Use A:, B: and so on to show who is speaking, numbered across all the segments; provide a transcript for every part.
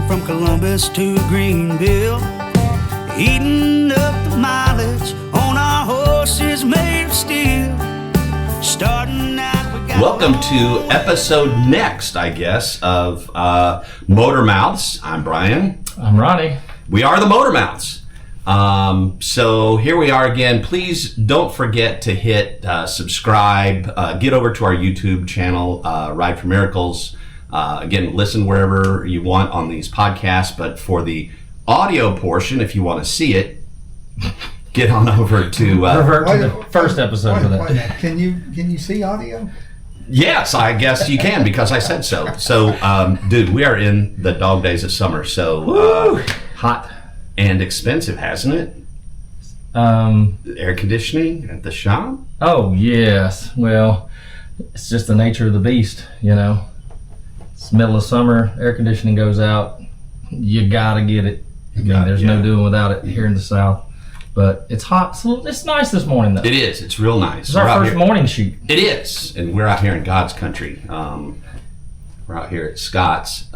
A: from Columbus to Greenville, eating up the mileage on our horses made of steel. Starting out, we got
B: welcome to episode next, I guess, of Motor Mouths. I'm Brian.
C: I'm Ronnie.
B: We are the Motor Mouths. So here we are again. Please don't forget to hit subscribe. Get over to our YouTube channel, Ride for Miracles. Again, listen wherever you want on these podcasts. But for the audio portion, if you want to see it, get on over to...
C: revert to the first episode for that.
D: Can you see audio?
B: Yes, I guess you can because I said so. So, dude, we are in the dog days of summer. So
C: Hot.
B: And expensive, hasn't it? Air conditioning at the shop?
C: Oh, yes. Well, it's just the nature of the beast, you know. It's the middle of summer, air conditioning goes out. You gotta get it. There's no doing without it here in the South. But it's hot. It's nice this morning, though.
B: It is. It's real nice.
C: It's our first morning shoot.
B: It is. And we're out here in God's country. We're out here at Scott's.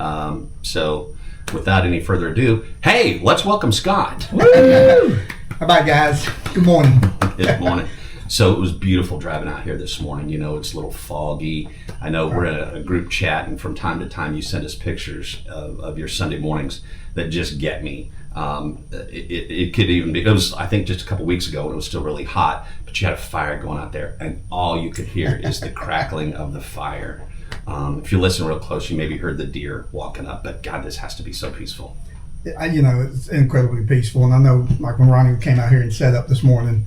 B: So without any further ado, hey, let's welcome Scott.
D: Woo! How about guys? Good morning.
B: Good morning. So it was beautiful driving out here this morning. You know, it's a little foggy. I know we're in a group chat, and from time to time you send us pictures of your Sunday mornings that just get me. It could even be, it was, I think, just a couple weeks ago when it was still really hot, but you had a fire going out there, and all you could hear is the crackling of the fire. If you listen real close, you maybe heard the deer walking up, but God, this has to be so peaceful.
D: You know, it's incredibly peaceful, and I know, like when Ronnie came out here and set up this morning,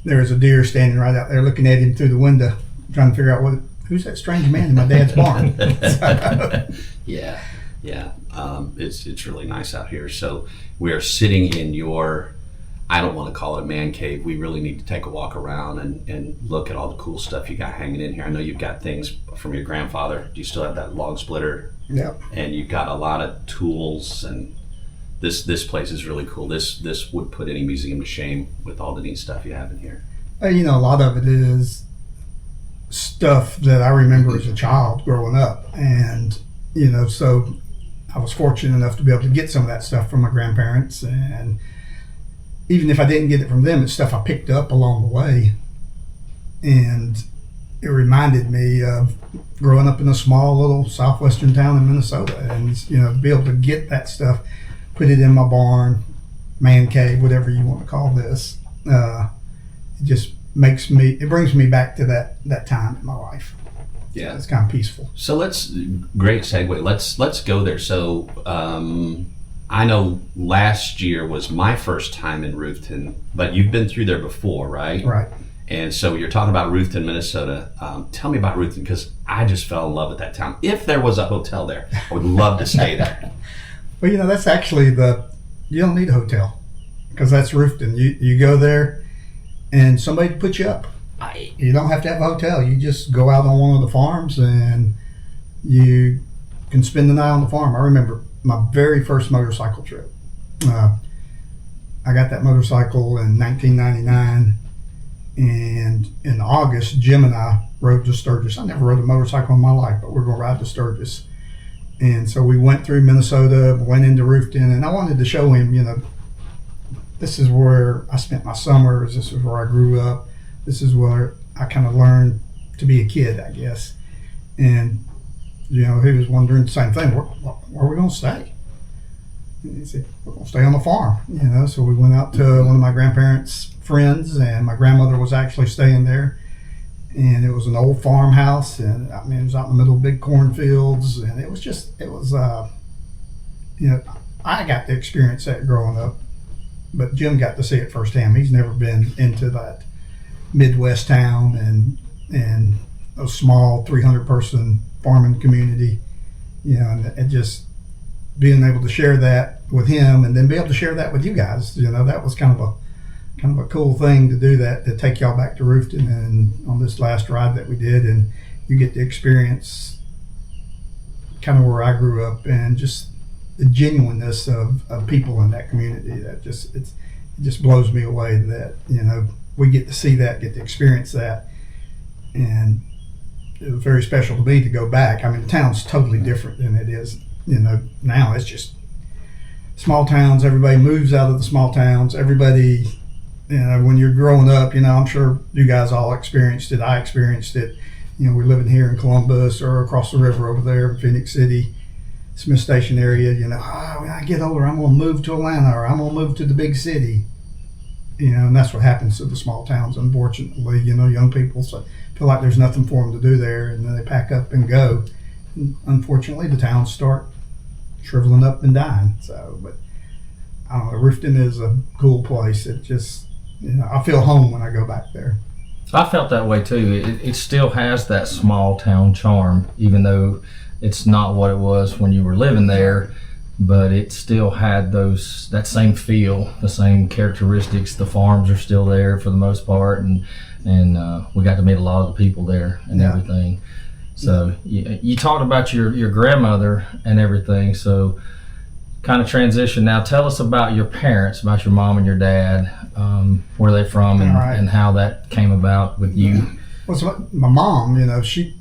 D: there was a deer standing right out there looking at him through the window, trying to figure out who's that strange man in my dad's barn.
B: Yeah. It's really nice out here. So we are sitting in your, I don't want to call it a man cave. We really need to take a walk around and look at all the cool stuff you got hanging in here. I know you've got things from your grandfather. Do you still have that log splitter?
D: Yep.
B: And you've got a lot of tools, and this place is really cool. This would put any museum to shame with all the neat stuff you have in here.
D: You know, a lot of it is stuff that I remember as a child growing up, and you know, so I was fortunate enough to be able to get some of that stuff from my grandparents, and even if I didn't get it from them, it's stuff I picked up along the way. And it reminded me of growing up in a small little southwestern town in Minnesota, and you know, to be able to get that stuff, put it in my barn, man cave, whatever you want to call this. It just brings me back to that time in my life.
B: Yeah,
D: it's kind of peaceful.
B: So great segue. Let's go there. So I know last year was my first time in Ruthven, but you've been through there before, right?
D: Right.
B: And so you're talking about Ruthven, Minnesota. Tell me about Ruthven, because I just fell in love with that town. If there was a hotel there, I would love to stay there.
D: Well, you know, that's actually you don't need a hotel, because that's Ruthven. You go there and somebody puts you up. You don't have to have a hotel. You just go out on one of the farms and you can spend the night on the farm. I remember my very first motorcycle trip. I got that motorcycle in 1999, and in August, Jim and I rode to Sturgis. I never rode a motorcycle in my life, but we're going to ride to Sturgis. And so we went through Minnesota, went into Ruthven, and I wanted to show him, you know, this is where I spent my summers. This is where I grew up. This is where I kind of learned to be a kid, I guess. And, you know, he was wondering the same thing. Where are we going to stay? And he said, we're going to stay on the farm, you know. So we went out to one of my grandparents' friends, and my grandmother was actually staying there. And it was an old farmhouse, and I mean, it was out in the middle of big cornfields, and it was, you know, I got to experience that growing up, but Jim got to see it firsthand. He's never been into that Midwest town and a small 300-person farming community, you know, and just being able to share that with him, and then be able to share that with you guys, you know, that was kind of a cool thing to do, that to take y'all back to Ruthven and on this last ride that we did, and you get to experience kind of where I grew up, and just the genuineness of people in that community. That it just blows me away that, you know, we get to see that, get to experience that, and it was very special to me to go back. I mean, the town's totally different than it is, you know, now. It's just small towns, everybody moves out of the small towns. Everybody, when you're growing up, I'm sure you guys all experienced it. I experienced it. We're living here in Columbus or across the river over there in Phoenix City, Smith Station area. When I get older, I'm going to move to Atlanta or I'm going to move to the big city. And that's what happens to the small towns, unfortunately. Young people feel like there's nothing for them to do there, and then they pack up and go. And unfortunately, the towns start shriveling up and dying. But I don't know, Roofton is a cool place. It just, I feel home when I go back there.
C: I felt that way too. It still has that small town charm, even though it's not what it was when you were living there. But it still had that same feel, the same characteristics. The farms are still there for the most part, and we got to meet a lot of the people there and everything. So you talked about your grandmother and everything. So kind of transition now. Tell us about your parents, about your mom and your dad, where they're from, and how that came about with you.
D: Well, so my mom, she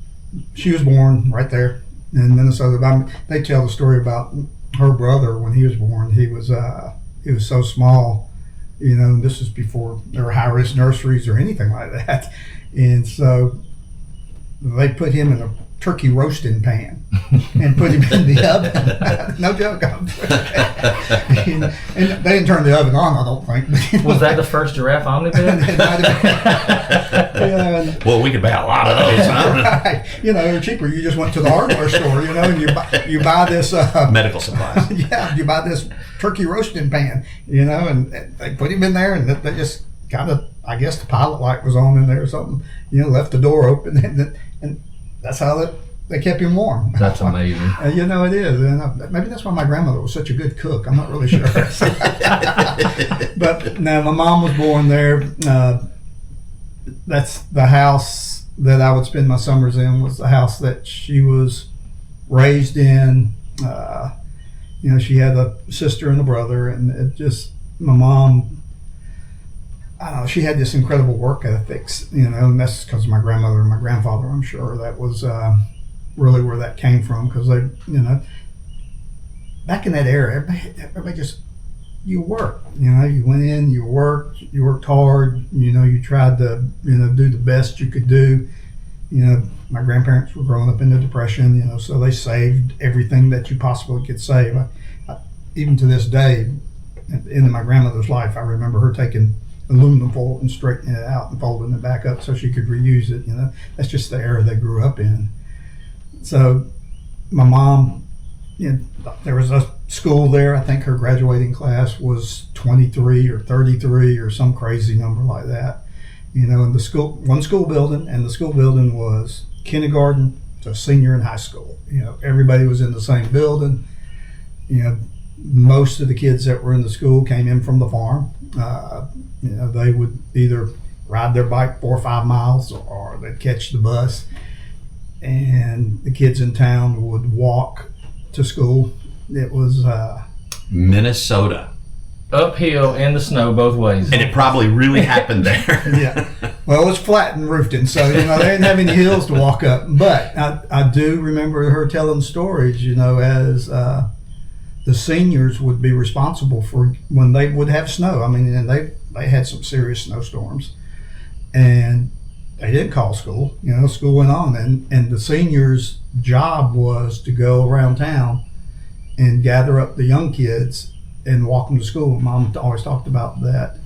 D: was born right there in Minnesota. They tell the story about her brother when he was born. He was so small, this was before there were high-risk nurseries or anything like that, and so they put him in a turkey roasting pan and put him in the oven. No joke. And they didn't turn the oven on, I don't think.
C: Was that the first giraffe omnibus?
D: It might have been.
B: Well, we could buy a lot of those, huh?
D: Right. They're cheaper. You just went to the hardware store, and you buy this
B: medical supplies.
D: Yeah, you buy this turkey roasting pan, and they put him in there, and they just kind of, I guess the pilot light was on in there or something. Left the door open, and that's how they kept him warm.
C: That's amazing.
D: It is. And maybe that's why my grandmother was such a good cook. I'm not really sure. But no, my mom was born there. That's the house that I would spend my summers in, was the house that she was raised in. She had a sister and a brother, and my mom, I don't know, she had this incredible work ethics, and that's because of my grandmother and my grandfather. I'm sure that was really where that came from, because they, back in that era, everybody just, you worked, you went in, you worked hard, you tried to, do the best you could do. My grandparents were growing up in the Depression, so they saved everything that you possibly could save. Even to this day, at the end of my grandmother's life, I remember her taking aluminum foil and straightening it out and folding it back up so she could reuse it. That's just the era they grew up in. So my mom, there was a school there. I think her graduating class was 23 or 33 or some crazy number like that. In the school, one school building, and the school building was kindergarten to senior in high school. Everybody was in the same building. Most of the kids that were in the school came in from the farm. They would either ride their bike 4 or 5 miles, or they'd catch the bus. And the kids in town would walk to school. It was
B: Minnesota.
C: Uphill in the snow both ways.
B: And it probably really happened there.
D: Yeah. Well, it was flat and Roofton, so they didn't have any hills to walk up. But I do remember her telling stories, as the seniors would be responsible for when they would have snow. I mean, and they had some serious snowstorms, and they didn't call school. School went on, and the seniors' job was to go around town and gather up the young kids and walk them to school. Mom always talked about that.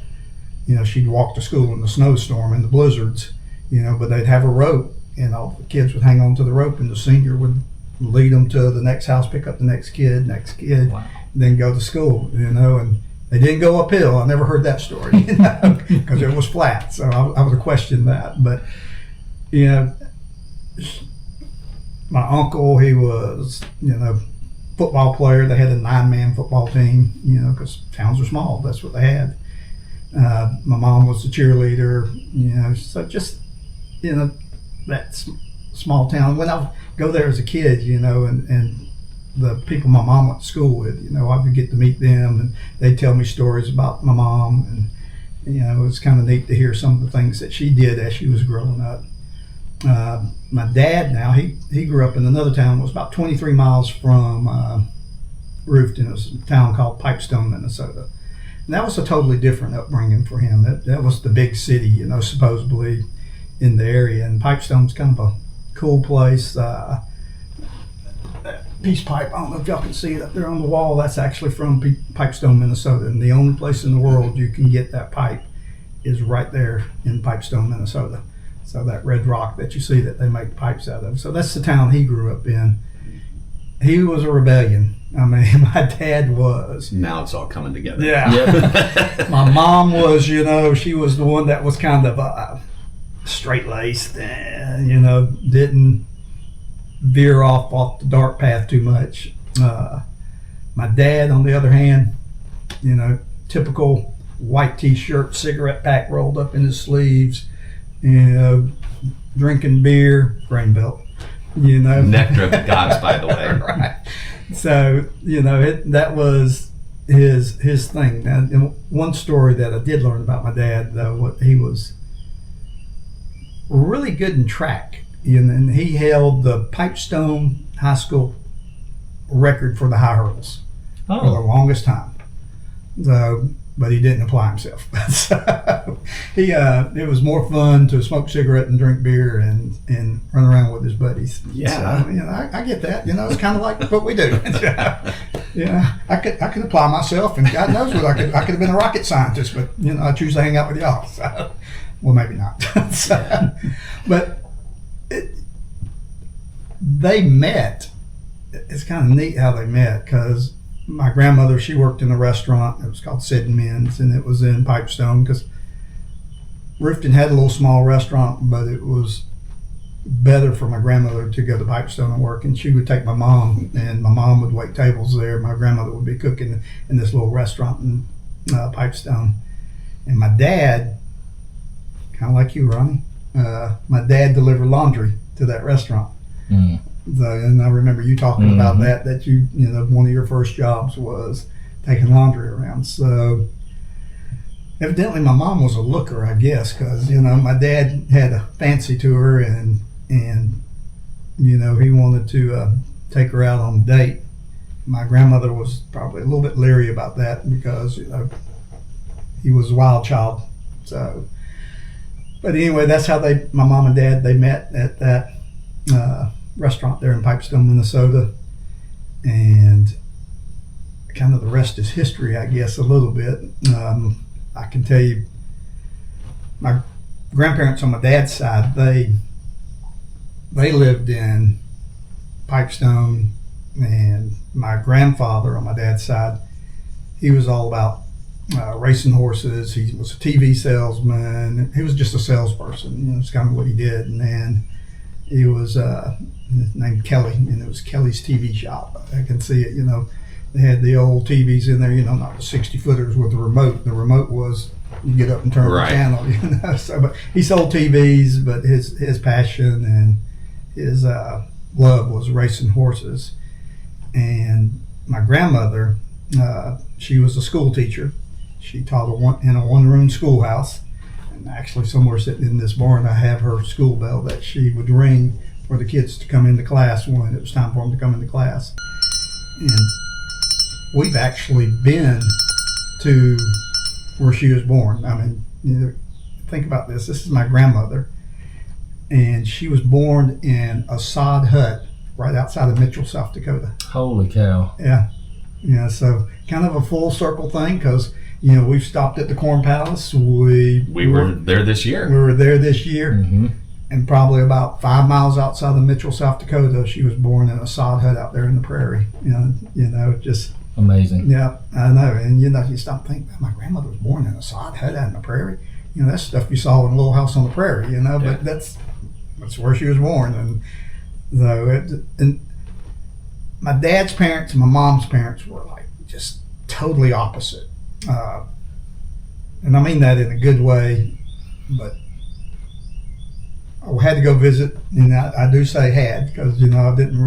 D: She'd walk to school in the snowstorm and the blizzards, but they'd have a rope, and all the kids would hang on to the rope, and the senior would lead them to the next house, pick up the next kid,
C: wow.
D: Then go to school, and they didn't go uphill. I never heard that story, because it was flat, so I would have questioned that. But, my uncle, he was, football player. They had a 9-man football team, because towns were small. That's what they had. My mom was the cheerleader, so just, that small town. When I would go there as a kid, and the people my mom went to school with, I would get to meet them, and they'd tell me stories about my mom, and, it was kind of neat to hear some of the things that she did as she was growing up. My dad now, he grew up in another town. It was about 23 miles from roofed in a town called Pipestone, Minnesota. And that was a totally different upbringing for him. That was the big city, you know, supposedly in the area. And Pipestone's kind of a cool place. Peace pipe, I don't know if y'all can see it up there on the wall. That's actually from Pipestone, Minnesota. And the only place in the world you can get that pipe is right there in Pipestone, Minnesota. So that red rock that you see that they make pipes out of. So that's the town he grew up in. He was a rebellion. I mean, my dad was.
B: Now it's all coming together.
D: Yeah.
C: Yep.
D: My mom was, you know, she was the one that was kind of straight-laced and, you know, didn't veer off the dark path too much. My dad, on the other hand, you know, typical white t-shirt, cigarette pack rolled up in his sleeves, you know, drinking beer, grain belt, you know.
B: Nectar of the gods, by the way.
D: Right. So, you know, that was his thing. And one story that I did learn about my dad, though, he was really good in track. And he held the Pipestone High School record for the high hurdles for the longest time. So, but he didn't apply himself. So it was more fun to smoke a cigarette and drink beer and run around with his buddies.
B: Yeah.
D: So, you know, I get that. You know, it's kind of like what we do. Yeah, I could apply myself, and God knows what I could have been a rocket scientist, but you know, I choose to hang out with y'all. So, well, maybe not. So, but they met. It's kind of neat how they met, because my grandmother, she worked in a restaurant. It was called Sid and Men's, and it was in Pipestone, because Roofton had a little small restaurant, but it was better for my grandmother to go to Pipestone and work, and she would take my mom, and my mom would wait tables there. My grandmother would be cooking in this little restaurant in Pipestone. And my dad, kind of like you, Ronnie, my dad delivered laundry to that restaurant.
C: Mm.
D: So, and I remember you talking about that you know, one of your first jobs was taking laundry around. So evidently my mom was a looker, I guess, because, you know, my dad had a fancy to her, and you know, he wanted to take her out on a date. My grandmother was probably a little bit leery about that, because, you know, he was a wild child. So, but anyway, that's how my mom and dad, they met at that restaurant there in Pipestone, Minnesota. And kind of the rest is history, I guess, a little bit. I can tell you, my grandparents on my dad's side, they lived in Pipestone, and my grandfather on my dad's side, he was all about racing horses. He was a TV salesman. He was just a salesperson. You know, it's kind of what he did. And then he was named Kelly, and it was Kelly's TV shop. I can see it. You know, they had the old TVs in there. You know, not the 60-footers with the remote. The remote was, you get up and turn the channel. You know, so but he sold TVs, but his passion and his love was racing horses. And my grandmother, she was a school teacher. She taught in a one-room schoolhouse. And actually, somewhere sitting in this barn, I have her school bell that she would ring for the kids to come into class when it was time for them to come into class. And we've actually been to where she was born. I mean, you know, think about this. This is my grandmother, and she was born in a sod hut right outside of Mitchell, South Dakota.
C: Holy cow.
D: Yeah. Yeah, so kind of a full circle thing, because, you know, we've stopped at the Corn Palace. We
B: were there this year.
D: We were there this year.
C: Mm-hmm.
D: And probably about 5 miles outside of Mitchell, South Dakota, she was born in a sod hut out there in the prairie. You know, just
C: amazing.
D: Yeah, I know. And, you know, you stop thinking, my grandmother was born in a sod hut out in the prairie. You know, that's stuff you saw in a little house on the prairie, you know, but that's where she was born. And so, and my dad's parents and my mom's parents were like just totally opposite. And I mean that in a good way, but I had to go visit, and I do say had, because, you know, wasn't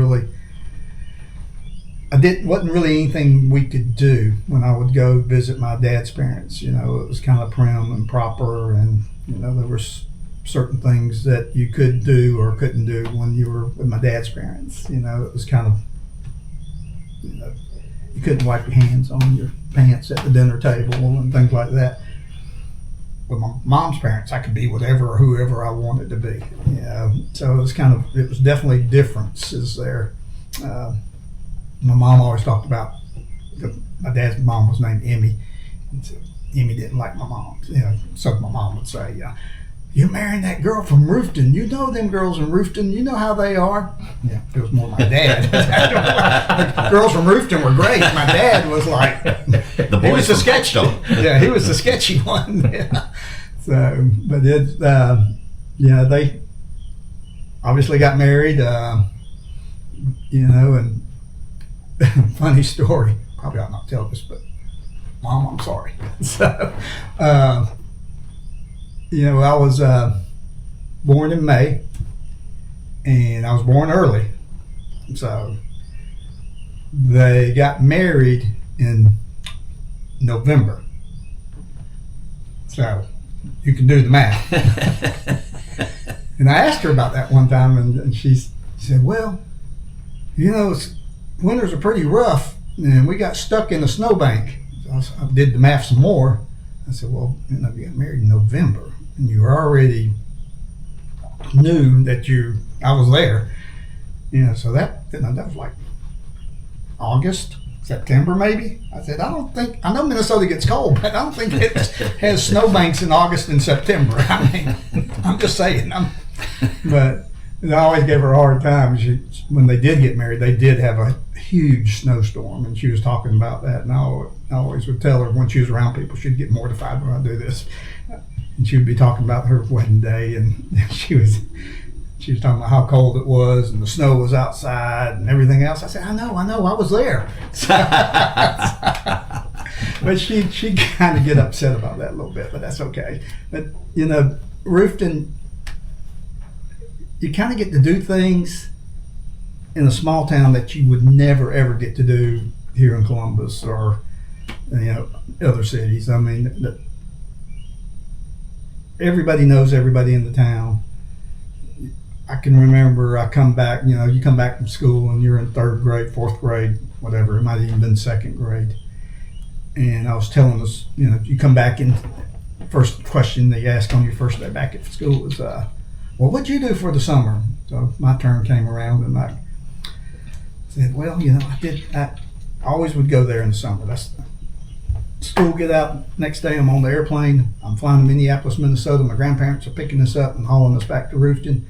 D: really anything we could do when I would go visit my dad's parents. You know, it was kind of prim and proper, and, you know, there were certain things that you could do or couldn't do when you were with my dad's parents. You know, it was kind of, you know, you couldn't wipe your hands on your pants at the dinner table and things like that. With my mom's parents, I could be whatever or whoever I wanted to be. So it was definitely differences there. My mom always talked about, my dad's mom was named Emmy. And so Emmy didn't like my mom. So my mom would say, "You're marrying that girl from Roofton. You know them girls in Roofton. You know how they are." Yeah, it was more my dad. The girls from Roofton were great. My dad was like,
B: The boys
D: he was the
B: from
D: sketchy. Yeah, he was the sketchy one. Yeah. So, but it, they obviously got married. And funny story. Probably ought not tell this, but Mom, I'm sorry. So, I was born in May, and I was born early. So they got married in November. So you can do the math. And I asked her about that one time, and she said, "Well, winters are pretty rough, and we got stuck in a snowbank." So I did the math some more. I said, "Well, you got married in November, and you already knew that I was there. So that was like August, September maybe." I said, I know Minnesota gets cold, but I don't think it has snowbanks in August and September. I mean, I'm just saying. But I always gave her a hard time. When they did get married, they did have a huge snowstorm, and she was talking about that. And I always would tell her when she was around people, she'd get mortified when I do this. And she would be talking about her wedding day, and she was talking about how cold it was, and the snow was outside, and everything else. I said, I know, I was there. But she kind of get upset about that a little bit, but that's okay. But Roofton, you kind of get to do things in a small town that you would never ever get to do here in Columbus or other cities. I mean, everybody knows everybody in the town. I can remember I come back, you come back from school and you're in 3rd grade, 4th grade, whatever, it might have even been 2nd grade. And I was telling us, you come back and first question they ask on your first day back at school was, "Well, what'd you do for the summer?" So my turn came around and I said, "Well, I always would go there in the summer. That's school get out next day, I'm on the airplane, I'm flying to Minneapolis, Minnesota. My grandparents are picking us up and hauling us back to Roofton.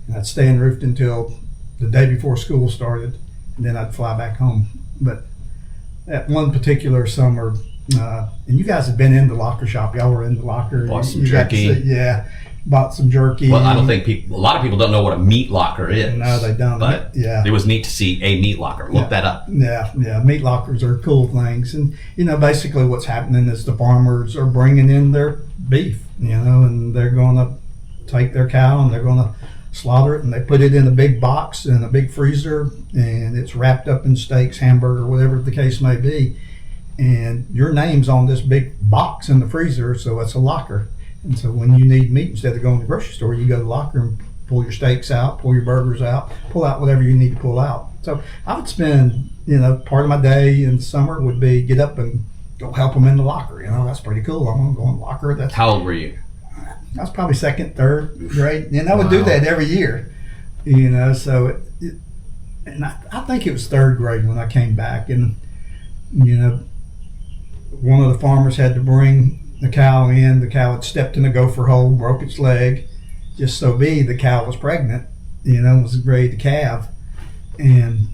D: And I'd stay in Roofton until the day before school started, and then I'd fly back home." But that one particular summer, and you guys have been in the locker shop. Y'all were in the locker.
B: Bought some jerky.
D: Bought some jerky.
B: Well, I don't think a lot of people don't know what a meat locker is.
D: No, they don't.
B: But it was neat to see a meat locker. Look that up.
D: Yeah. Meat lockers are cool things. And, basically what's happening is the farmers are bringing in their beef, and they're going to take their cow and they're going to slaughter it, and they put it in a big box in a big freezer, and it's wrapped up in steaks, hamburger, whatever the case may be. And your name's on this big box in the freezer, so it's a locker. And so when you need meat, instead of going to the grocery store, you go to the locker and pull your steaks out, pull your burgers out, pull out whatever you need to pull out. So I would spend, part of my day in summer would be get up and go help them in the locker. That's pretty cool. I'm going to go in the locker.
B: How old were you?
D: I was probably 2nd, 3rd grade, and I would do that every year. So and I think it was 3rd grade when I came back, and one of the farmers had to bring the cow in. The cow had stepped in a gopher hole, broke its leg. Just so be the cow was pregnant, was ready to calve, and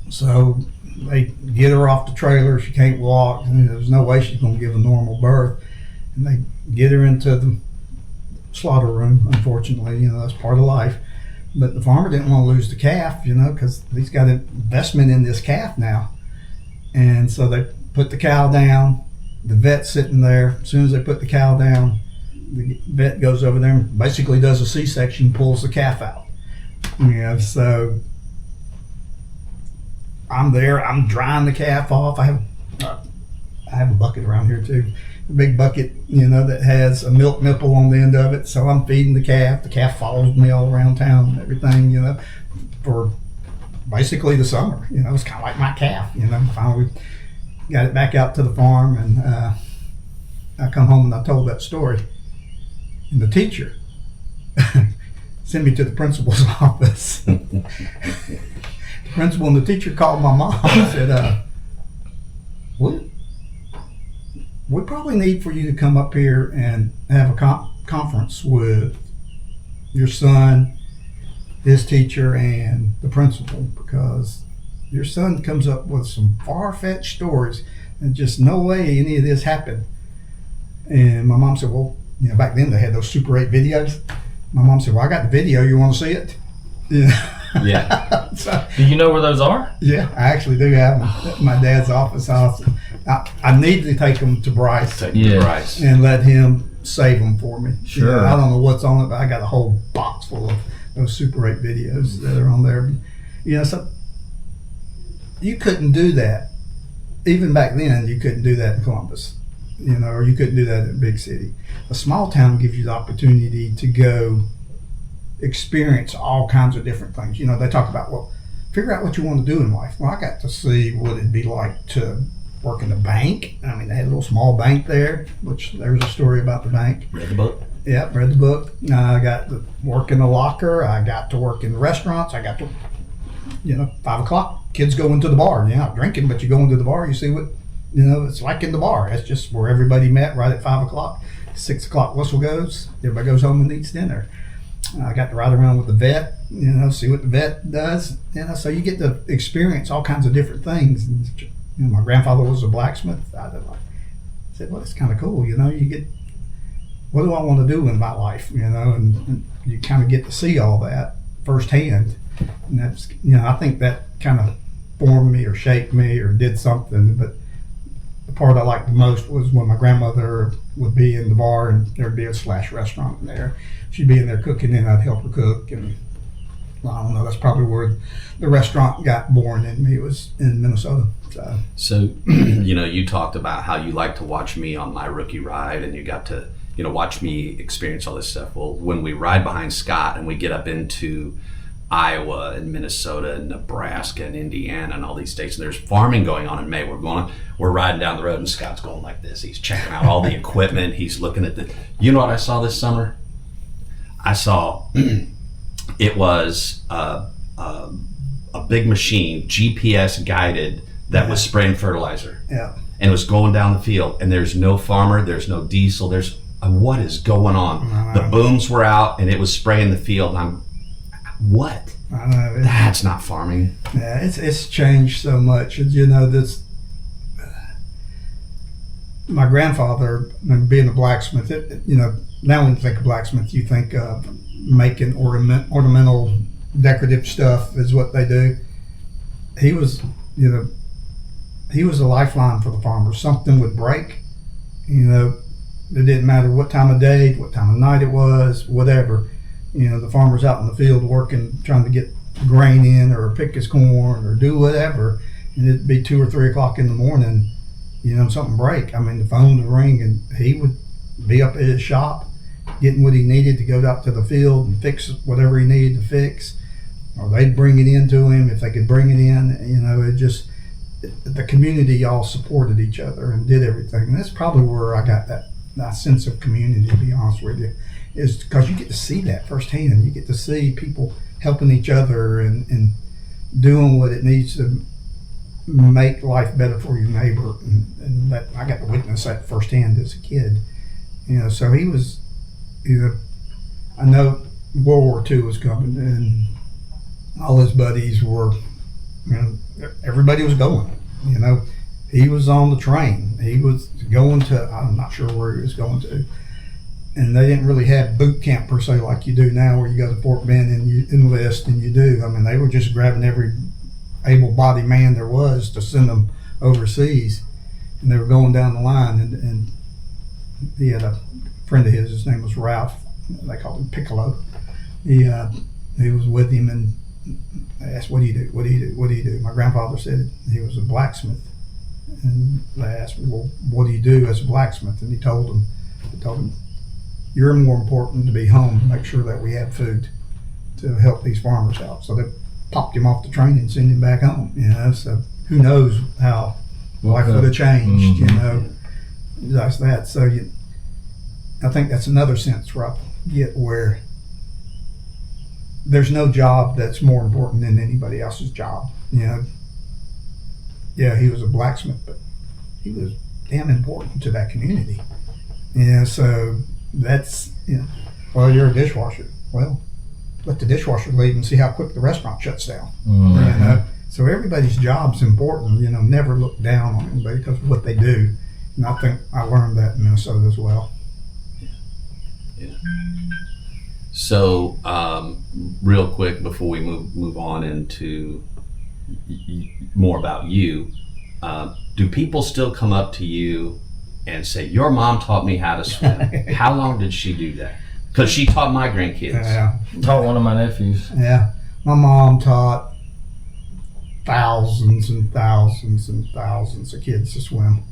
D: so they get her off the trailer. She can't walk, and there's no way she's going to give a normal birth, and they get her into the slaughter room. Unfortunately, that's part of life. But the farmer didn't want to lose the calf, because he's got an investment in this calf now. And so they put the cow down. The vet's sitting there. As soon as they put the cow down, the vet goes over there and basically does a C-section, pulls the calf out. So I'm there. I'm drying the calf off. I have a bucket around here too. A big bucket, that has a milk nipple on the end of it. So I'm feeding the calf. The calf follows me all around town and everything, for basically the summer. You know, it's kind of like my calf. You know, finally got it back out to the farm, and I come home and I told that story, and the teacher sent me to the principal's office. The principal and the teacher called my mom and said, we probably need for you to come up here and have a conference with your son, his teacher, and the principal, because your son comes up with some far-fetched stories and just no way any of this happened. And my mom said, well, you know, back then they had those Super 8 videos. My mom said, well, I got the video. You want to see it?
B: Yeah.
D: So,
C: Do you know where those are?
D: yeah, I actually do have them at my dad's office house. I need to take them to Bryce
B: Bryce.
D: and let him save them for me.
C: Sure.
D: You know, I don't know what's on it, but I got a whole box full of those Super 8 videos that are on there. You know, so you couldn't do that. Even back then, you couldn't do that in Columbus, you know, or you couldn't do that in a big city. A small town gives you the opportunity to go experience all kinds of different things. You know, they talk about, well, figure out what you want to do in life. Well, I got to see what it'd be like to work in a bank. I mean, they had a little small bank there, which there was a story about the bank.
B: Read the book?
D: Yep, read the book. I got to work in the locker. I got to work in the restaurants. I got to, you know, 5 o'clock, kids go into the bar. You're not drinking, but you go into the bar, you see what, you know, it's like in the bar. That's just where everybody met, right at 5 o'clock. 6 o'clock whistle goes, everybody goes home and eats dinner. I got to ride around with the vet, you know, see what the vet does. You know, so you get to experience all kinds of different things. And, you know, my grandfather was a blacksmith. I said, well, it's kind of cool, you know, you get, what do I want to do in my life, you know, and you kind of get to see all that firsthand. And that's, you know, I think that kind of formed me or shaped me or did something. But the part I liked the most was when my grandmother would be in the bar and there'd be a slash restaurant in there. She'd be in there cooking and I'd help her cook. And well, I don't know, that's probably where the restaurant got born in me. It was in Minnesota.
B: So, you know, you talked about how you like to watch me on my rookie ride and you got to, you know, watch me experience all this stuff. Well, when we ride behind Scott and we get up into Iowa and Minnesota and Nebraska and Indiana and all these states, and there's farming going on in May. We're riding down the road and Scott's going like this. He's checking out all the equipment. He's looking at you know what I saw this summer? I saw it was a big machine, GPS guided, that was spraying fertilizer.
D: Yeah.
B: And it was going down the field and there's no farmer, there's no diesel, what is going on? The booms were out and it was spraying the field. What?
D: I know.
B: That's not farming.
D: Yeah, it's changed so much. You know, this. My grandfather, being a blacksmith, you know, now when you think of blacksmith, you think of making ornamental, decorative stuff is what they do. He was, you know, he was a lifeline for the farmers. Something would break, you know, it didn't matter what time of day, what time of night it was, whatever. You know, the farmer's out in the field working, trying to get grain in or pick his corn or do whatever, and it'd be 2 or 3 o'clock in the morning, you know, something break. I mean, the phone would ring and he would be up at his shop getting what he needed to go out to the field and fix whatever he needed to fix, or they'd bring it in to him if they could bring it in. You know, the community all supported each other and did everything. And that's probably where I got that sense of community, to be honest with you, is because you get to see that firsthand. You get to see people helping each other and doing what it needs to make life better for your neighbor. And that I got to witness that firsthand as a kid. You know, so he was, you know, I know World War II was coming and all his buddies were, you know, everybody was going, you know. He was on the train. He was going to, I'm not sure where he was going to. And they didn't really have boot camp per se like you do now, where you go to Fort Bend and you enlist and you do. I mean, they were just grabbing every able-bodied man there was to send them overseas. And they were going down the line. And he had a friend of his name was Ralph. They called him Piccolo. He was with him and I asked, what do you do? What do you do? What do you do? My grandfather said he was a blacksmith. And they asked me, well, what do you do as a blacksmith? And he told them, you're more important to be home to make sure that we have food to help these farmers out. So they popped him off the train and sent him back home. So who knows how life would have changed, just that. So I think that's another sense where I get where there's no job that's more important than anybody else's job. Yeah, he was a blacksmith, but he was damn important to that community. So that's, well, you're a dishwasher. Well, let the dishwasher leave and see how quick the restaurant shuts down. So everybody's job's important. Never look down on anybody because of what they do. And I think I learned that in Minnesota as well.
B: Yeah. So, real quick before we move on into more about you, do people still come up to you and say, "Your mom taught me how to swim"? How long did she do that? Because she taught my grandkids.
D: Yeah.
C: Taught one of my nephews.
D: Yeah. My mom taught thousands and thousands and thousands of kids to swim.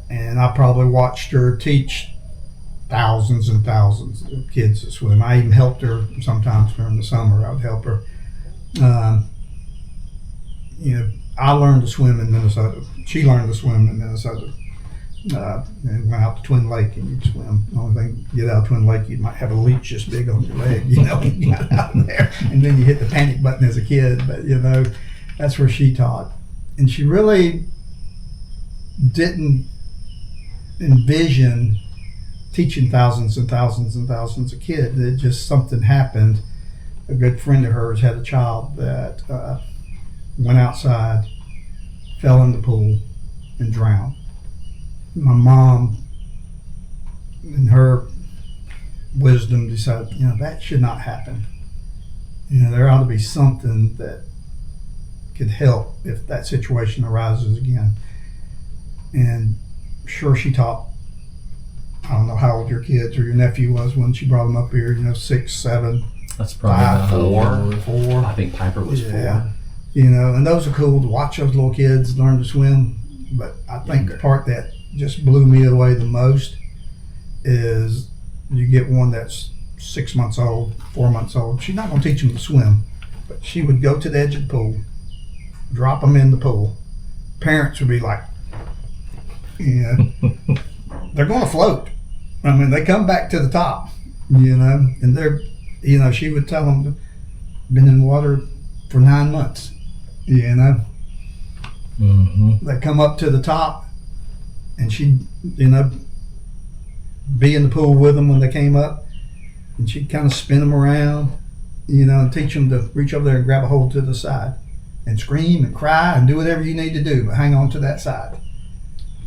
D: And I probably watched her teach thousands and thousands of kids to swim. I even helped her sometimes during the summer. I would help her. I learned to swim in Minnesota. She learned to swim in Minnesota. And went out to Twin Lake and you'd swim. The only thing, you get out of Twin Lake, you might have a leech just big on your leg, when you got out there. And then you hit the panic button as a kid. But, that's where she taught. And she really didn't envision teaching thousands and thousands and thousands of kids. It just, something happened. A good friend of hers had a child that went outside, fell in the pool, and drowned. My mom, in her wisdom, decided, that should not happen. There ought to be something that could help if that situation arises again. And sure, she taught, I don't know how old your kids or your nephew was when she brought them up here, 6, 7.
C: That's probably
D: 4.
B: I think Piper was 4.
D: And those are cool to watch those little kids learn to swim. But I think the part that just blew me away the most is you get one that's 6 months old, 4 months old. She's not going to teach them to swim, but she would go to the edge of the pool, drop them in the pool. Parents would be like, they're going to float. I mean, they come back to the top, and they're, she would tell them, been in water for 9 months, They come up to the top, and she'd, be in the pool with them when they came up, and she'd kind of spin them around, and teach them to reach over there and grab a hold to the side and scream and cry and do whatever you need to do, but hang on to that side.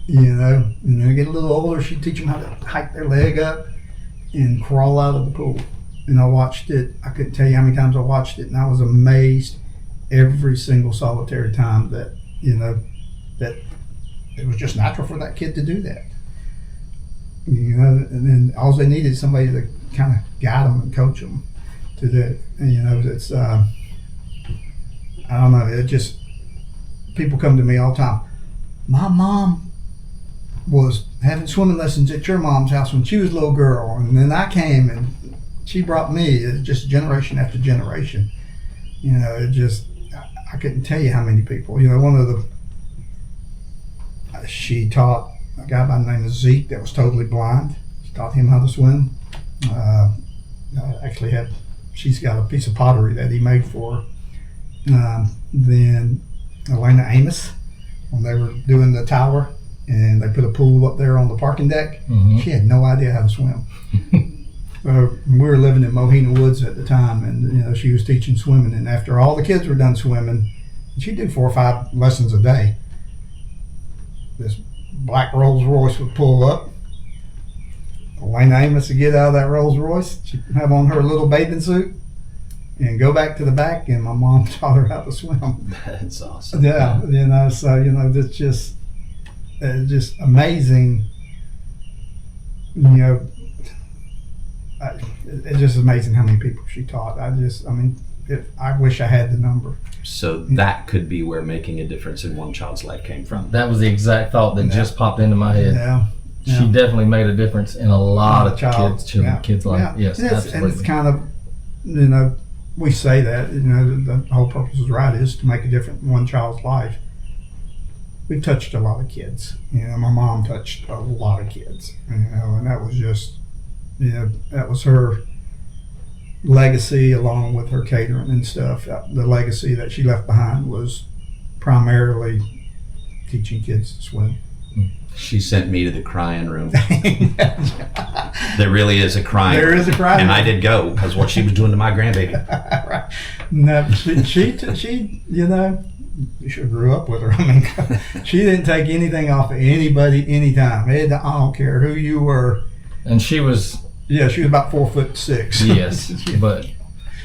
D: And they get a little older, she'd teach them how to hike their leg up and crawl out of the pool. And I watched it, I couldn't tell you how many times I watched it, and I was amazed every single solitary time that, that it was just natural for that kid to do that. And then all they needed is somebody to kind of guide them and coach them to do it. And, it's, I don't know, it just, people come to me all the time. My mom was having swimming lessons at your mom's house when she was a little girl, and then I came and she brought me. It's just generation after generation. It just, I couldn't tell you how many people. She taught a guy by the name of Zeke that was totally blind. She taught him how to swim. She's got a piece of pottery that he made for her. Then Elena Amos, when they were doing the tower, and they put a pool up there on the parking deck. She had no idea how to swim. We were living in Mohina Woods at the time, and she was teaching swimming. And after all the kids were done swimming, she'd do 4 or 5 lessons a day. This black Rolls Royce would pull up. Elena Amos would get out of that Rolls Royce. She'd have on her little bathing suit and go back to the back, and my mom taught her how to swim.
B: That's awesome.
D: Yeah, it's just amazing. It's just amazing how many people she taught. I wish I had the number.
B: So that could be where making a difference in one child's life came from.
C: That was the exact thought that just popped into my head.
D: Yeah.
C: She definitely made a difference in a lot of kids' life.
D: Yeah.
C: Yes,
D: and
C: absolutely.
D: it's kind of, we say that, the whole purpose is right, is to make a difference in one child's life. We've touched a lot of kids. My mom touched a lot of kids, and that was just, that was her legacy, along with her catering and stuff. The legacy that she left behind was primarily teaching kids to swim.
B: She sent me to the crying room. There really is a crying room.
D: There is a crying room.
B: And I did go, because what she was doing to my grandbaby.
D: Right. No, she you should have grew up with her. I mean, she didn't take anything off of anybody anytime. I don't care who you were.
C: And she was...
D: Yeah, she was about 4'6".
C: Yes, but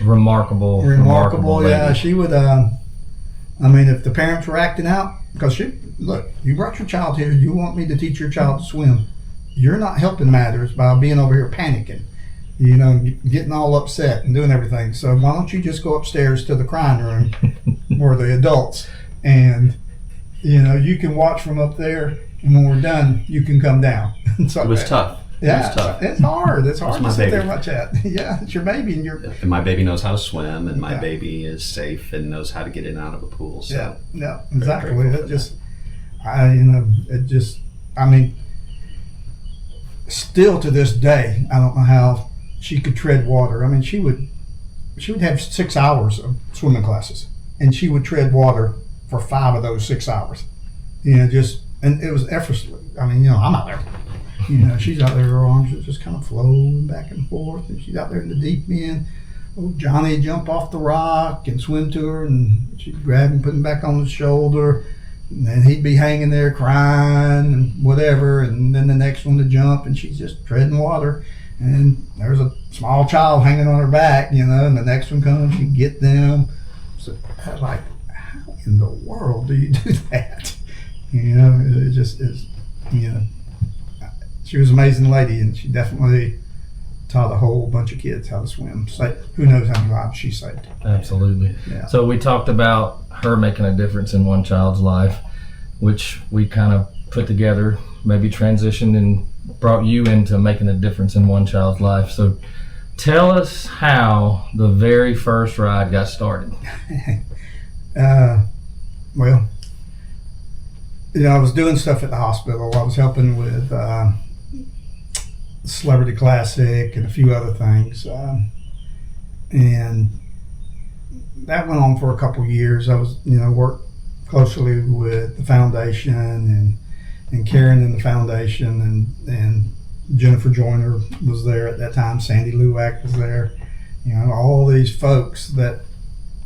C: remarkable
D: Yeah,
C: lady.
D: she would, if the parents were acting out, because look, you brought your child here, you want me to teach your child to swim. You're not helping matters by being over here panicking, getting all upset and doing everything. So why don't you just go upstairs to the crying room where the adults, and, you can watch from up there, and when we're done, you can come down. So,
B: It was tough.
D: Yeah,
B: it was tough.
D: It's hard. It's hard
B: my
D: to sit there
B: baby.
D: and watch that. Yeah, it's your baby,
B: And my baby knows how to swim, and my
D: Yeah.
B: baby is safe and knows how to get in and out of a pool. So
D: yeah, exactly.
B: grateful for
D: Still to this day, I don't know how she could tread water. I mean, she would have 6 hours of swimming classes, and she would tread water for 5 of those 6 hours. And it was effortlessly. I mean, I'm out there. She's out there, her arms are just kind of flowing back and forth, and she's out there in the deep end. Oh, Johnny would jump off the rock and swim to her, and she'd grab him, put him back on his shoulder, and then he'd be hanging there crying and whatever, and then the next one to jump, and she's just treading water, and there's a small child hanging on her back, and the next one comes, she'd get them. So I was like, how in the world do you do that? It just is, She was an amazing lady, and she definitely taught a whole bunch of kids how to swim. So who knows how many lives she saved.
C: Absolutely.
D: Yeah.
C: So we talked about her making a difference in one child's life, which we kind of put together, maybe transitioned and brought you into making a difference in one child's life. So tell us how the very first ride got started.
D: Well, I was doing stuff at the hospital. I was helping with Celebrity Classic and a few other things, and that went on for a couple years. I was, worked closely with the foundation and Karen in the foundation, and Jennifer Joyner was there at that time. Sandy Luwak was there. All these folks that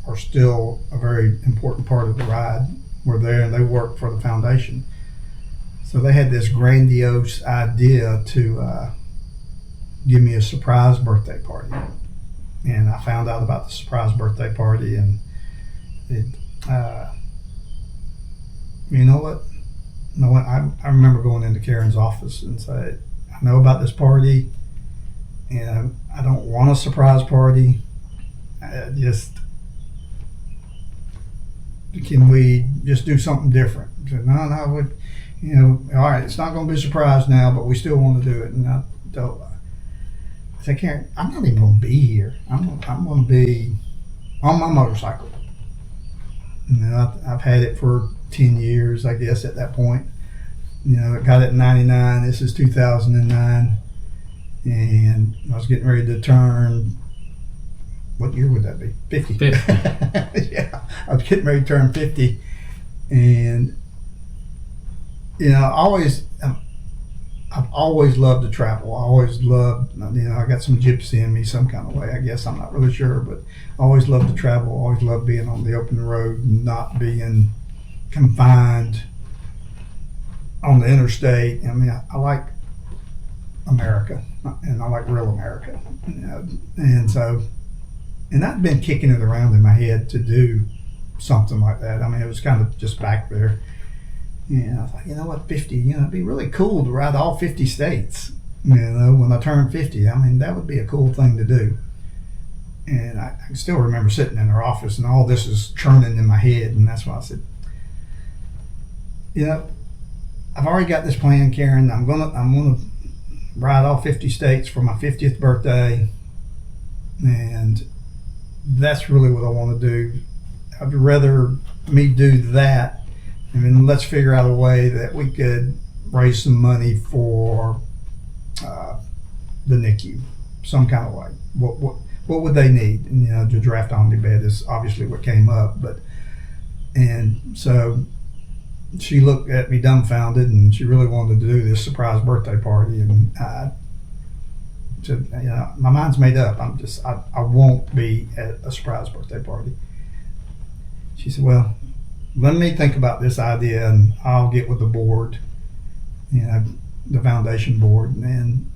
D: are still a very important part of the ride were there, and they worked for the foundation. So they had this grandiose idea to give me a surprise birthday party. And I found out about the surprise birthday party, and it, you know what? I remember going into Karen's office and said, I know about this party, and I don't want a surprise party. Can we just do something different? I said, no, all right, it's not going to be a surprise now, but we still want to do it. And I said, Karen, I'm not even going to be here. I'm going to be on my motorcycle. I've had it for 10 years, I guess, at that point. I got it in 99. This is 2009. And I was getting ready to turn, what year would that be? 50.
C: 50.
D: Yeah, I was getting ready to turn 50. And, I've always loved to travel. I always loved, I got some gypsy in me some kind of way, I guess. I'm not really sure, but I always loved to travel. Always loved being on the open road and not being confined on the interstate. I like America, and I like real America. And I'd been kicking it around in my head to do something like that. It was kind of just back there. And I thought, 50, it'd be really cool to ride all 50 states, when I turn 50. That would be a cool thing to do. And I can still remember sitting in her office, and all this is churning in my head. And that's why I said, I've already got this plan, Karen. I'm gonna ride all 50 states for my 50th birthday. And that's really what I want to do. I'd rather me do that, and then let's figure out a way that we could raise some money for the NICU, some kind of way. What would they need? And, the draft omnibed is obviously what came up, and so she looked at me dumbfounded, and she really wanted to do this surprise birthday party, and I said, my mind's made up. I won't be at a surprise birthday party. She said, well, let me think about this idea, and I'll get with the board, the foundation board. And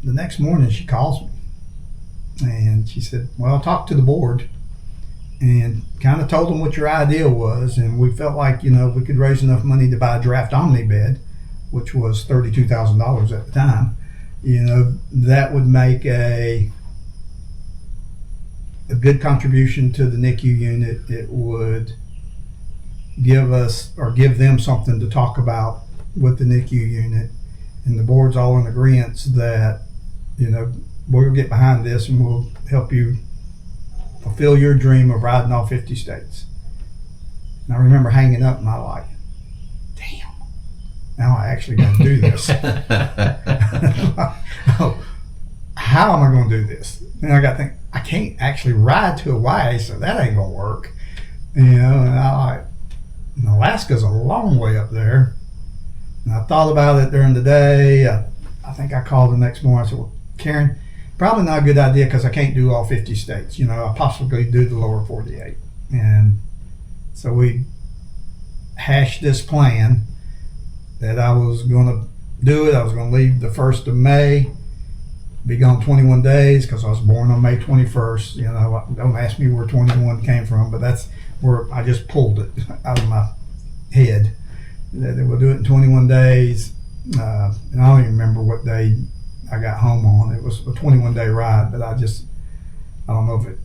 D: the next morning she calls me, and she said, well, I talked to the board and kind of told them what your idea was, and we felt like, we could raise enough money to buy a draft omnibed, which was $32,000 at the time. That would make a good contribution to the NICU unit. It would give them something to talk about with the NICU unit, and the board's all in agreement that we'll get behind this and we'll help you fulfill your dream of riding all 50 states. And I remember hanging up and I like, damn, now I actually got to do this. Oh, how am I going to do this? And I got to think, I can't actually ride to Hawaii, so that ain't going to work. And I like, Alaska's a long way up there. And I thought about it during the day. I think I called the next morning. I said, well, Karen, probably not a good idea because I can't do all 50 states. I possibly do the lower 48. And so we hashed this plan that I was going to do it. I was going to leave the 1st of May, be gone 21 days because I was born on May 21st. Don't ask me where 21 came from, but that's where I just pulled it out of my head. That we'll do it in 21 days. And I don't even remember what day I got home on. It was a 21-day ride, but I don't know if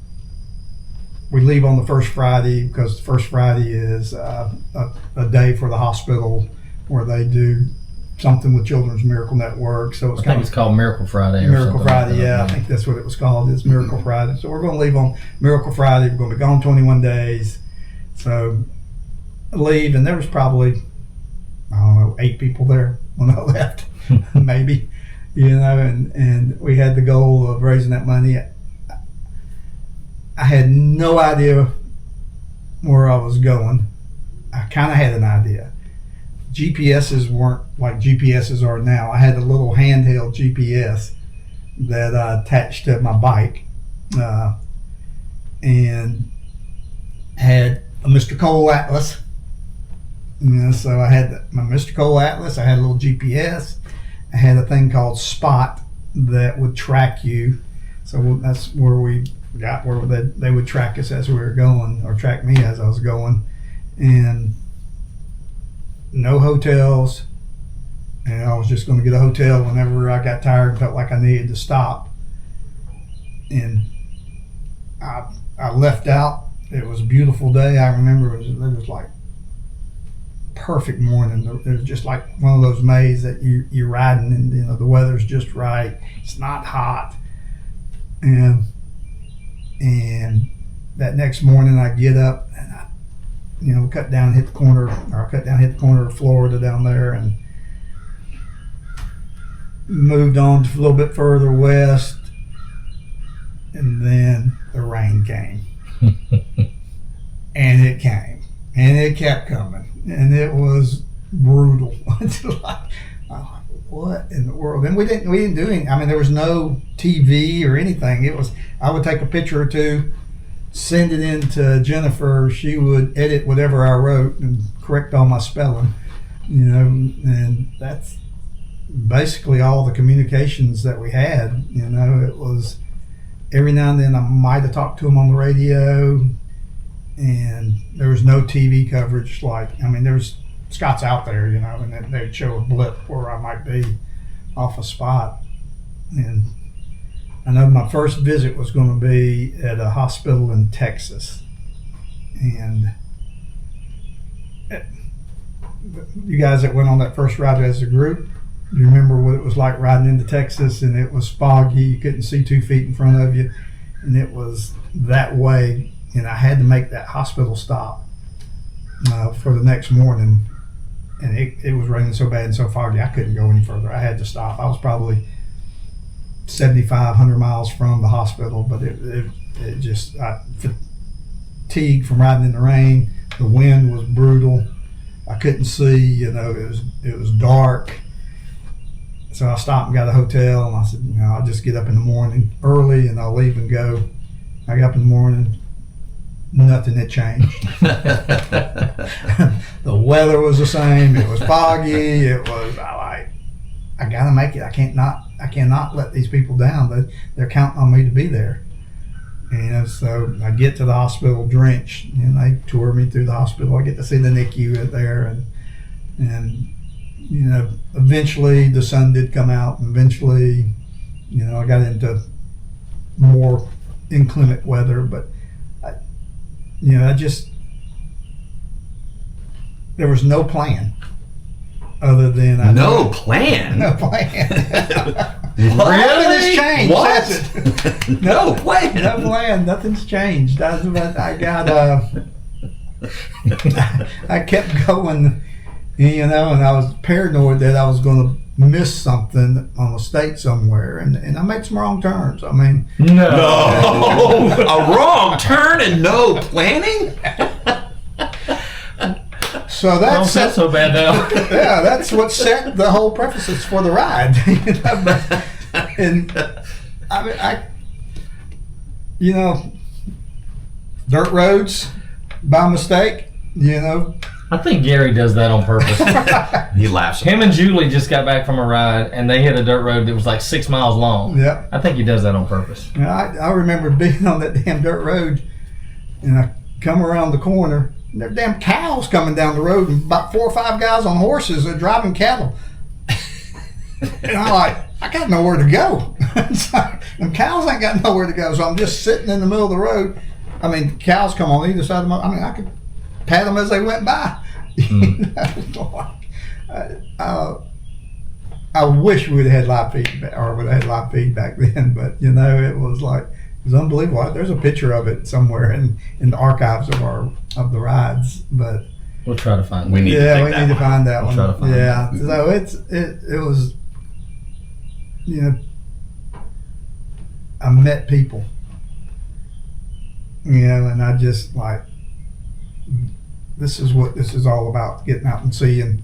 D: we leave on the first Friday because the first Friday is a day for the hospital where they do something with Children's Miracle Network. So
C: I think it's called Miracle Friday.
D: Miracle Friday, yeah. I think that's what it was called. It's Miracle Friday. So we're going to leave on Miracle Friday. We're going to be gone 21 days. So leave, and there was probably, 8 people there when I left, maybe. And we had the goal of raising that money. I had no idea where I was going. I kind of had an idea. GPSs weren't like GPSs are now. I had a little handheld GPS that I attached to my bike, and had a Mr. Cole Atlas. So I had my Mr. Cole Atlas. I had a little GPS. I had a thing called Spot that would track you. So that's where we got where they would track us as we were going, or track me as I was going. And no hotels. And I was just going to get a hotel whenever I got tired and felt like I needed to stop. And I left out. It was a beautiful day. I remember it was like perfect morning. It was just like one of those Mays that you're riding, and the weather's just right. It's not hot, and that next morning I get up and I cut down, hit the corner of Florida down there, and moved on a little bit further west, and then the rain came. And it came, and it kept coming, and it was brutal. It's like, what in the world? And we didn't do any. I mean, there was no TV or anything. It was, I would take a picture or two, send it in to Jennifer. She would edit whatever I wrote and correct all my spelling, and that's basically all the communications that we had. It was every now and then I might have talked to him on the radio. And there was no TV coverage. There was Scott's out there, and they'd show a blip where I might be off a spot. And I know my first visit was going to be at a hospital in Texas. And you guys that went on that first ride as a group, do you remember what it was like riding into Texas? And it was foggy. You couldn't see 2 feet in front of you. And it was that way, and I had to make that hospital stop for the next morning, and it was raining so bad and so foggy I couldn't go any further. I had to stop. I was probably 7,500 miles from the hospital, but it just, I fatigued from riding in the rain. The wind was brutal. I couldn't see, it was dark. So I stopped and got a hotel, and I said, I'll just get up in the morning early and I'll leave and go. I got up in the morning, nothing had changed. The weather was the same. It was foggy. I gotta make it. I cannot let these people down. They're counting on me to be there. So I get to the hospital drenched, and they tour me through the hospital. I get to see the NICU there, and eventually the sun did come out, and eventually, I got into more inclement weather, but there was no plan other than
B: no plan.
D: Nothing has changed.
B: What?
D: Has it?
B: No plan.
D: No plan. Nothing's changed. I kept going, and I was paranoid that I was going to miss something on a state somewhere, and I made some wrong turns. I mean,
B: no, a wrong turn and no planning.
D: So that's
C: not so bad now.
D: Yeah, that's what set the whole prefaces for the ride. And I dirt roads by mistake.
C: I think Gary does that on purpose.
B: He laughs.
C: Him and Julie just got back from a ride, and they hit a dirt road that was like 6 miles long.
D: Yeah,
C: I think he does that on purpose.
D: I remember being on that damn dirt road, and I come around the corner. And there are damn cows coming down the road, and about 4 or 5 guys on horses are driving cattle. And I'm like, I got nowhere to go. And cows ain't got nowhere to go, so I'm just sitting in the middle of the road. I mean, cows come on either side of I could pat them as they went by. I wish we would have had live feedback, or would have had live feedback then, but it was unbelievable. There's a picture of it somewhere in the archives of the rides, but
C: we'll try to find it.
B: We need to
D: find that one.
C: Try to find
D: it. So it was, I met people, and I just this is what this is all about, getting out and seeing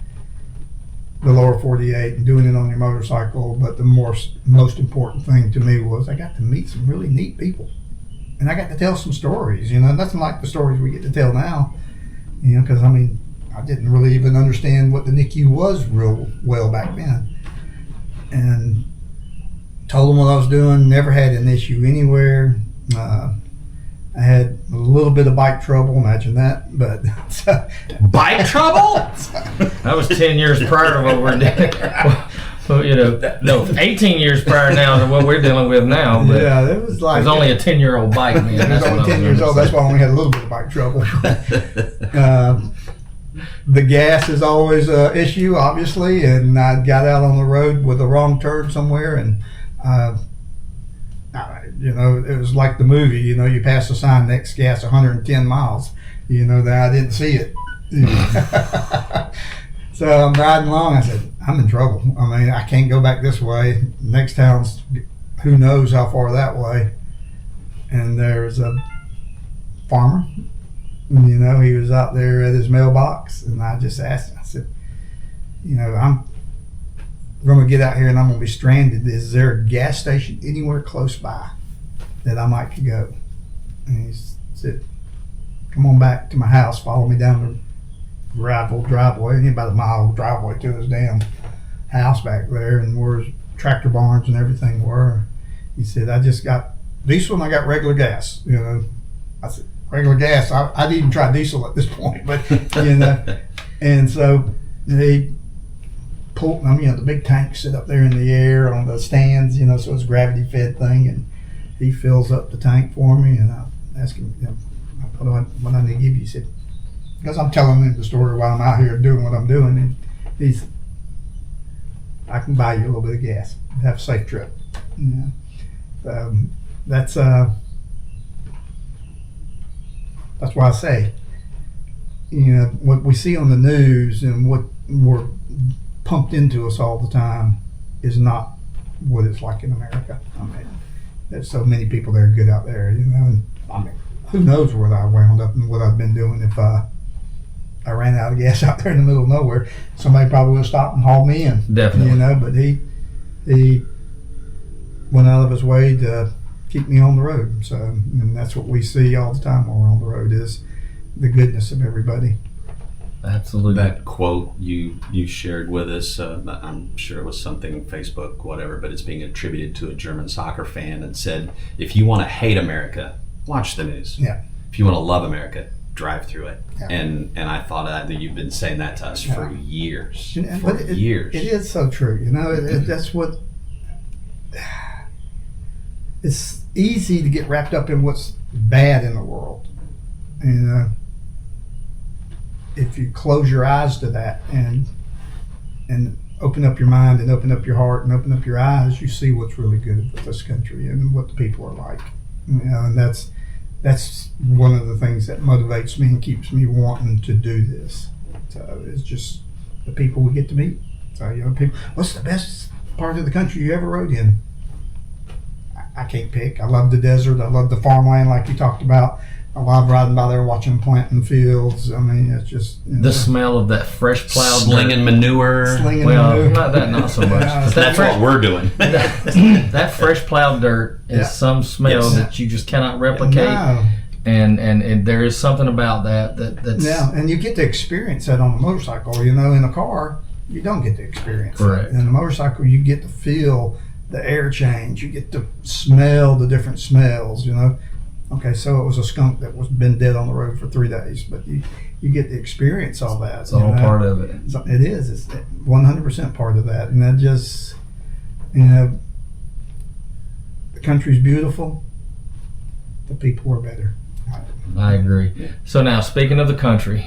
D: the lower 48 and doing it on your motorcycle. But the most important thing to me was I got to meet some really neat people, and I got to tell some stories, nothing like the stories we get to tell now, because I didn't really even understand what the NICU was real well back then, and told them what I was doing. Never had an issue anywhere. I had a little bit of bike trouble, imagine that, but
B: bike trouble?
C: That was 10 years prior to what we're doing. Well, 18 years prior now to what we're dealing with now. But
D: yeah, it was
C: only a 10-year-old bike, man.
D: It was only 10 years old. That's why I only had a little bit of bike trouble. The gas is always an issue, obviously, and I got out on the road with a wrong turn somewhere, and it was like the movie. You pass the sign, next gas 110 miles. That I didn't see it. So I'm riding along. I said, I'm in trouble. I can't go back this way. Next town's who knows how far that way. And there's a farmer. He was out there at his mailbox, and I just asked him. I said, I'm going to get out here and I'm going to be stranded. Is there a gas station anywhere close by that I might could go? And he said, come on back to my house, follow me down the gravel driveway, about a mile driveway to his damn house back there, and where his tractor barns and everything were. He said, I just got diesel and I got regular gas. I said, regular gas? I didn't even try diesel at this point, but and so they pulled, the big tanks sit up there in the air on the stands, so it's a gravity fed thing, and he fills up the tank for me, and I ask him, what I need to give you. He said, because I'm telling him the story while I'm out here doing what I'm doing, and he's, I can buy you a little bit of gas. Have a safe trip. That's That's why I say, what we see on the news and what we're pumped into us all the time is not what it's like in America. I mean, there's so many people that are good out there, and I mean, who knows where I wound up and what I've been doing if I ran out of gas out there in the middle of nowhere. Somebody probably would have stopped and hauled me in.
C: Definitely.
D: But he went out of his way to keep me on the road. So, and that's what we see all the time when we're on the road is the goodness of everybody.
C: Absolutely.
B: That quote you shared with us, I'm sure it was something Facebook, whatever, but it's being attributed to a German soccer fan and said, if you want to hate America, watch the news.
D: Yeah.
B: If you want to love America, drive through it.
D: Yeah.
B: And I thought that you've been saying that to us for years.
D: But
B: years.
D: It is so true. That's what. It's easy to get wrapped up in what's bad in the world, and if you close your eyes to that and open up your mind and open up your heart and open up your eyes, you see what's really good with this country and what the people are like. And that's one of the things that motivates me and keeps me wanting to do this. So it's just the people we get to meet. So people, what's the best part of the country you ever rode in? I can't pick. I love the desert. I love the farmland, like you talked about. I love riding by there, watching planting fields. I mean, it's just
C: the smell of that fresh plowed
B: slinging manure.
C: Well, not so much.
D: Yeah,
B: That's what we're doing.
C: that fresh plowed dirt is some smell that you just cannot replicate. No. And there is something about that's
D: and you get to experience that on a motorcycle. In a car, you don't get to experience
C: Correct.
D: that. In a motorcycle, you get to feel the air change. You get to smell the different smells. Okay, so it was a skunk that was been dead on the road for 3 days, but you get to experience all that.
C: It's all part of it.
D: It is. It's 100% part of that, and that just the country's beautiful. The people are better.
C: I agree. So now, speaking of the country,